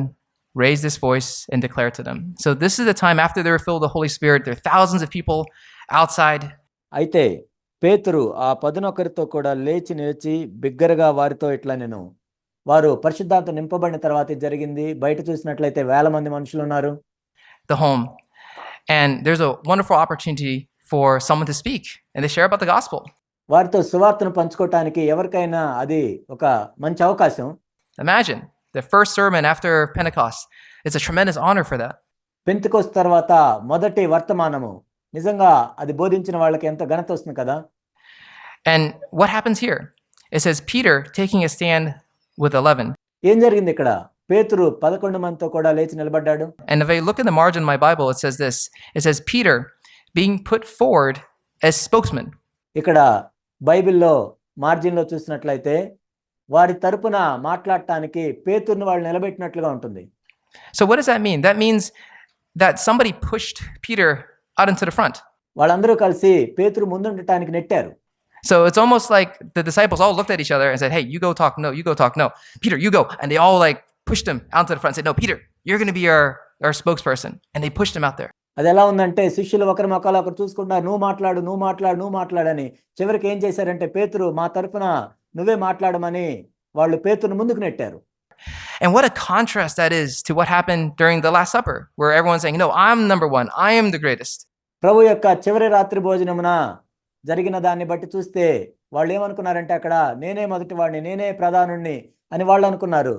raised his voice and declared to them. So this is the time after they were filled with the Holy Spirit. There are thousands of people outside. అయితే పేతురు ఆ 11తో కూడా లేచి నిలిచి బిగ్గరగా వారితో ఇట్లా నేను వారు పరిశుద్ధాత్మ నింపబడిన తర్వాత ఇది జరిగింది. బయట చూసినట్లయితే వేల మంది మనుషులు ఉన్నారు. The home. And there's a wonderful opportunity for someone to speak and they share about the gospel. వారితో సువార్తను పంచుకోవటానికి ఎవరికైనా అది ఒక మంచి అవకాశం. Imagine the first sermon after Pentecost. It's a tremendous honor for that. Pentecost తర్వాత మొదటి వర్తమానము నిజంగా అది బోధించిన వాళ్ళకి ఎంత ఘనత వస్తుంది కదా. And what happens here? It says Peter taking a stand with 11. ఏం జరిగింది ఇక్కడ? పేతురు 11 మందితో కూడా లేచి నిలబడ్డాడు. And if I look in the margin of my Bible, it says this. It says Peter being put forward as spokesman. ఇక్కడ బైబిల్లో మార్జిన్లో చూసినట్లయితే వారి తరపున మాట్లాడటానికి పేతురుని వాళ్ళు నిలబెట్టినట్లుగా ఉంటుంది. So what does that mean? That means that somebody pushed Peter out into the front. వాళ్ళందరూ కలిసి పేతురు ముందుండటానికి నెట్టారు. So it's almost like the disciples all looked at each other and said, hey, you go talk. No, you go talk. No, Peter, you go. And they all like pushed him out to the front and said, no, Peter, you're going to be our spokesperson. And they pushed him out there. అది ఎలా ఉందంటే శిష్యులు ఒకరి మొక్కలు ఒకరు చూసుకుంటారు, నువ్వు మాట్లాడని. చివరికి ఏం చేశారంటే పేతురు మా తరపున నువ్వే మాట్లాడమని వాళ్ళు పేతురుని ముందుకు నెట్టారు. And what a contrast that is to what happened during the Last Supper, where everyone's saying, no, I'm number one. I am the greatest. ప్రభు యొక్క చివరి రాత్రి భోజనమున జరిగిన దాన్ని బట్టి చూస్తే వాళ్ళు ఏమనుకున్నారంటే అక్కడ నేనే మొదటి వాడిని, నేనే ప్రధానుణ్ణి అని వాళ్ళు అనుకున్నారు.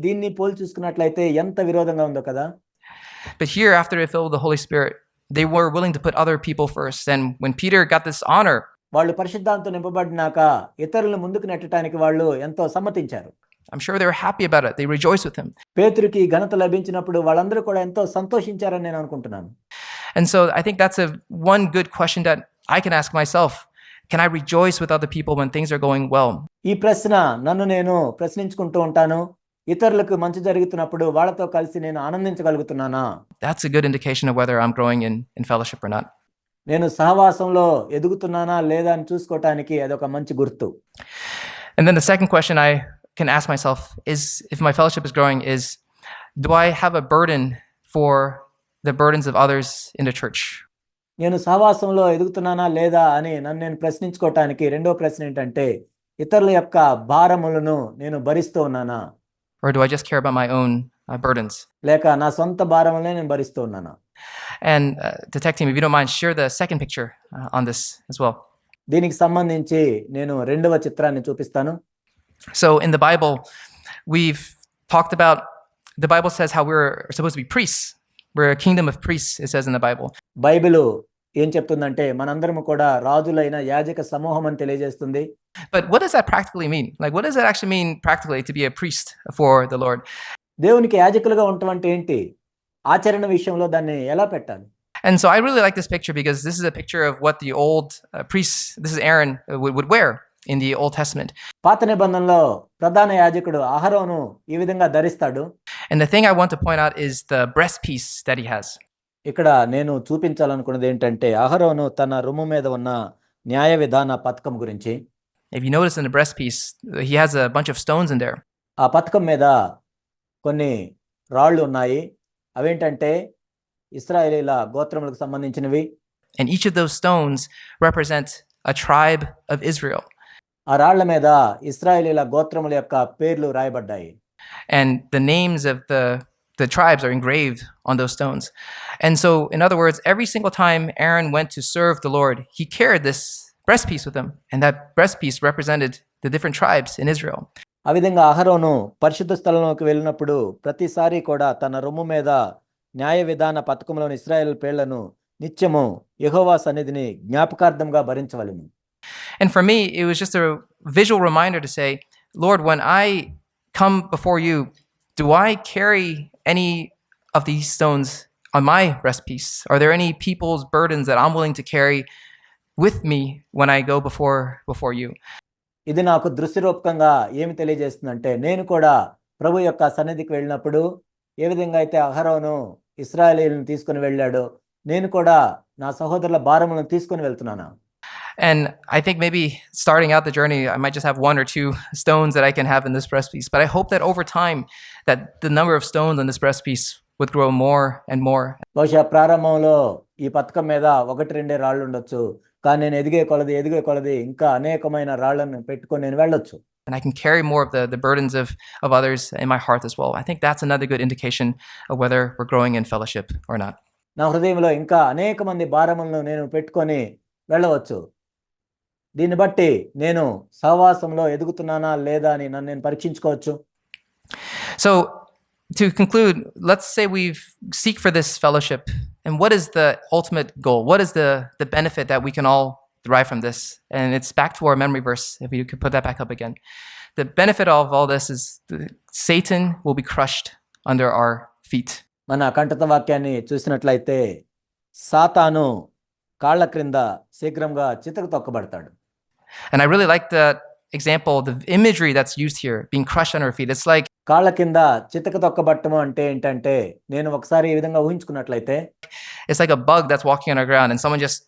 దీన్ని పోల్చి చూసుకున్నట్లయితే ఎంత విరోధంగా ఉందో కదా. But here, after they filled with the Holy Spirit, they were willing to put other people first. And when Peter got this honor, వాళ్ళు పరిశుద్ధాత్మతో నింపబడినాక ఇతరులను ముందుకు నెట్టడానికి వాళ్ళు ఎంతో సమ్మతించారు. I'm sure they were happy about it. They rejoiced with him. పేతురుకి ఘనత లభించినప్పుడు వాళ్ళందరూ కూడా ఎంతో సంతోషించారని నేను అనుకుంటున్నాను. And so I think that's one good question that I can ask myself. Can I rejoice with other people when things are going well? ఈ ప్రశ్న నన్ను నేను ప్రశ్నించుకుంటూ ఉంటాను. ఇతరులకు మంచి జరుగుతున్నప్పుడు వాళ్ళతో కలిసి నేను ఆనందించగలుగుతున్నానా? That's a good indication of whether I'm growing in fellowship or not. నేను సహవాసంలో ఎదుగుతున్నానా లేదా అని చూసుకోవటానికి అదొక మంచి గుర్తు. And then the second question I can ask myself is, if my fellowship is growing, is Do I have a burden for the burdens of others in the church? నేను సహవాసంలో ఎదుగుతున్నానా లేదా అని నన్ను నేను ప్రశ్నించుకోవటానికి రెండో ప్రశ్న ఏంటంటే, ఇతరుల యొక్క భారములను నేను భరిస్తూ ఉన్నానా, Or do I just care about my own burdens? లేక నా సొంత భారములనే నేను భరిస్తూ ఉన్నానా? And the tech team, if you don't mind, share the second picture on this as well. దీనికి సంబంధించి నేను రెండవ చిత్రాన్ని చూపిస్తాను. So in the Bible, we've talked about, the Bible says how we're supposed to be priests. We're a kingdom of priests, it says in the Bible. Bible ఏం చెప్తుందంటే మనందరము కూడా రాజులైన యాజక సమూహం అని తెలియజేస్తుంది. But what does that practically mean? Like, what does it actually mean practically to be a priest for the Lord? దేవునికి యాజకులుగా ఉండటం అంటే ఏంటి? ఆచరణ విషయంలో దాన్ని ఎలా పెట్టాలి? And so I really like this picture because this is a picture of what the old priests, this is Aaron, would wear in the Old Testament. పాత నిబంధనలో ప్రధాన యాజకుడు అహరోను ఈ విధంగా ధరిస్తాడు. And the thing I want to point out is the breastpiece that he has. ఇక్కడ నేను చూపించాలనుకున్నది ఏంటంటే అహరోను తన రొమ్ము మీద ఉన్న న్యాయ విధాన పథకం గురించి. If you notice in the breastpiece, he has a bunch of stones in there. ఆ పథకం మీద కొన్ని రాళ్ళు ఉన్నాయి. అవేంటంటే ఇశ్రాయేలీల గోత్రములకు సంబంధించినవి. And each of those stones represent a tribe of Israel. ఆ రాళ్ల మీద ఇశ్రాయేలీల గోత్రముల యొక్క పేర్లు రాయబడ్డాయి. And the names of the tribes are engraved on those stones. And so, in other words, every single time Aaron went to serve the Lord, he carried this breastpiece with him. And that breastpiece represented the different tribes in Israel. ఆ విధంగా అహరోను పరిశుద్ధ స్థలంలోకి వెళ్ళినప్పుడు ప్రతిసారి కూడా తన రొమ్ము మీద న్యాయ విధాన పథకంలోని ఇశ్రాయేల్ పేర్లను నిత్యము యెహోవా సన్నిధిని జ్ఞాపకార్థంగా భరించవలెను. And for me, it was just a visual reminder to say, Lord, when I come before you, do I carry any of these stones on my breastpiece? Are there any people's burdens that I'm willing to carry with me when I go before you? ఇది నాకు దృశ్యరూపకంగా ఏమి తెలియజేస్తుందంటే, నేను కూడా ప్రభు యొక్క సన్నిధికి వెళ్ళినప్పుడు ఏ విధంగా అయితే అహరోను ఇశ్రాయేలీయులను తీసుకుని వెళ్ళాడో, నేను కూడా నా సహోదరుల భారములను తీసుకుని వెళ్తున్నాను. And I think maybe starting out the journey, I might just have one or two stones that I can have in this breastpiece. But I hope that over time, that the number of stones on this breastpiece would grow more and more. బహుశా ప్రారంభంలో ఈ పథకం మీద 1-2 రాళ్ళు ఉండొచ్చు. కానీ నేను ఎదిగే కొలది ఇంకా అనేకమైన రాళ్లను పెట్టుకొని నేను వెళ్ళొచ్చు. And I can carry more of the burdens of others in my heart as well. I think that's another good indication of whether we're growing in fellowship or not. నా హృదయంలో ఇంకా అనేక మంది భారములను నేను పెట్టుకొని వెళ్ళవచ్చు. దీన్ని బట్టి నేను సహవాసంలో ఎదుగుతున్నానా లేదా అని నన్ను నేను పరీక్షించుకోవచ్చు. So to conclude, let's say we seek for this fellowship. And what is the ultimate goal? What is the benefit that we can all derive from this? And it's back to our memory verse, if you could put that back up again. The benefit of all this is Satan will be crushed under our feet. మన కంఠత వాక్యాన్ని చూసినట్లయితే సాతాను కాళ్ళ క్రింద శీఘ్రంగా చితక తొక్కబడతాడు. And I really like the example, the imagery that's used here, being crushed under our feet. It's like కాళ్ళ కింద చితక తొక్కబట్టము అంటే ఏంటంటే, నేను ఒకసారి ఈ విధంగా ఊహించుకున్నట్లయితే it's like a bug that's walking on the ground and someone just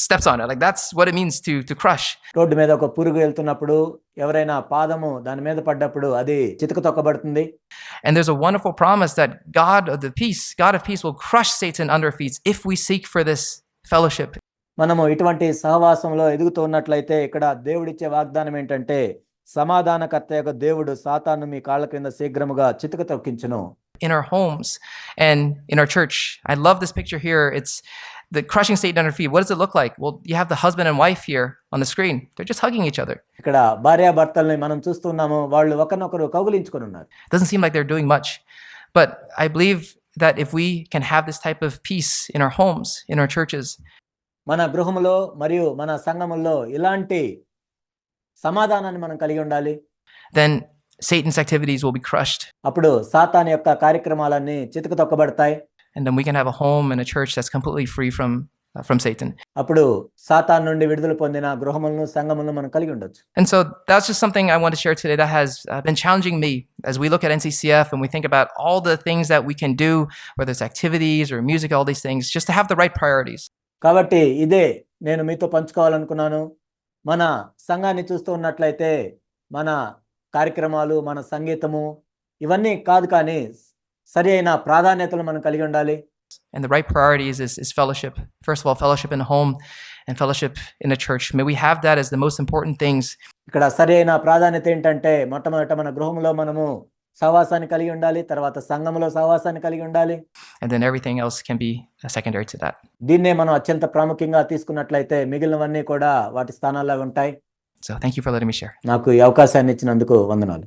steps on it. Like that's what it means to crush. Road మీద ఒక పురుగు వెళ్తున్నప్పుడు ఎవరైనా పాదము దాని మీద పడ్డప్పుడు అది చితక తొక్కబడుతుంది. And there's a wonderful promise that God of peace will crush Satan under our feet if we seek for this fellowship. మనము ఇటువంటి సహవాసంలో ఎదుగుతూ ఉన్నట్లయితే ఇక్కడ దేవుడిచ్చే వాగ్దానం ఏంటంటే, సమాధానకర్త యొక్క దేవుడు సాతాను మీ కాళ్ళ క్రింద శీఘ్రముగా చితక తొక్కించును. In our homes and in our church. I love this picture here. It's the crushing Satan under feet. What does it look like? Well, you have the husband and wife here on the screen. They're just hugging each other. ఇక్కడ భార్యాభర్తల్ని మనం చూస్తున్నాము, వాళ్ళు ఒకరినొకరు కౌగిలించుకొని ఉన్నారు. Doesn't seem like they're doing much. But I believe that if we can have this type of peace in our homes, in our churches, మన గృహములో మరియు మన సంఘములో ఇలాంటి సమాధానాన్ని మనం కలిగి ఉండాలి. then Satan's activities will be crushed. అప్పుడు సాతాను యొక్క కార్యక్రమాలన్నీ చితక తొక్కబడతాయి. And then we can have a home and a church that's completely free from Satan. అప్పుడు సాతాను నుండి విడుదల పొందిన గృహములను సంఘములను మనం కలిగి ఉండొచ్చు. And so that's just something I want to share today that has been challenging me as we look at NCCF and we think about all the things that we can do, whether it's activities or music, all these things, just to have the right priorities. కాబట్టి ఇదే నేను మీతో పంచుకోవాలనుకున్నాను. మన సంఘాన్ని చూస్తూ ఉన్నట్లయితే మన కార్యక్రమాలు, మన సంగీతము ఇవన్నీ కాదు, కానీ సరి అయిన ప్రాధాన్యతలు మనం కలిగి ఉండాలి. And the right priorities is fellowship. First of all, fellowship in the home and fellowship in the church. May we have that as the most important things. ఇక్కడ సరి అయిన ప్రాధాన్యత ఏంటంటే మొట్టమొదట మన గృహంలో మనము సహవాసాన్ని కలిగి ఉండాలి, తర్వాత సంఘములో సహవాసాన్ని కలిగి ఉండాలి. And then everything else can be secondary to that. దీన్నే మనం అత్యంత ప్రాముఖ్యంగా తీసుకున్నట్లయితే మిగిలినవన్నీ కూడా వాటి స్థానాల్లో ఉంటాయి. So thank you for letting me share. నాకు ఈ అవకాశాన్ని ఇచ్చినందుకు వందనాలు.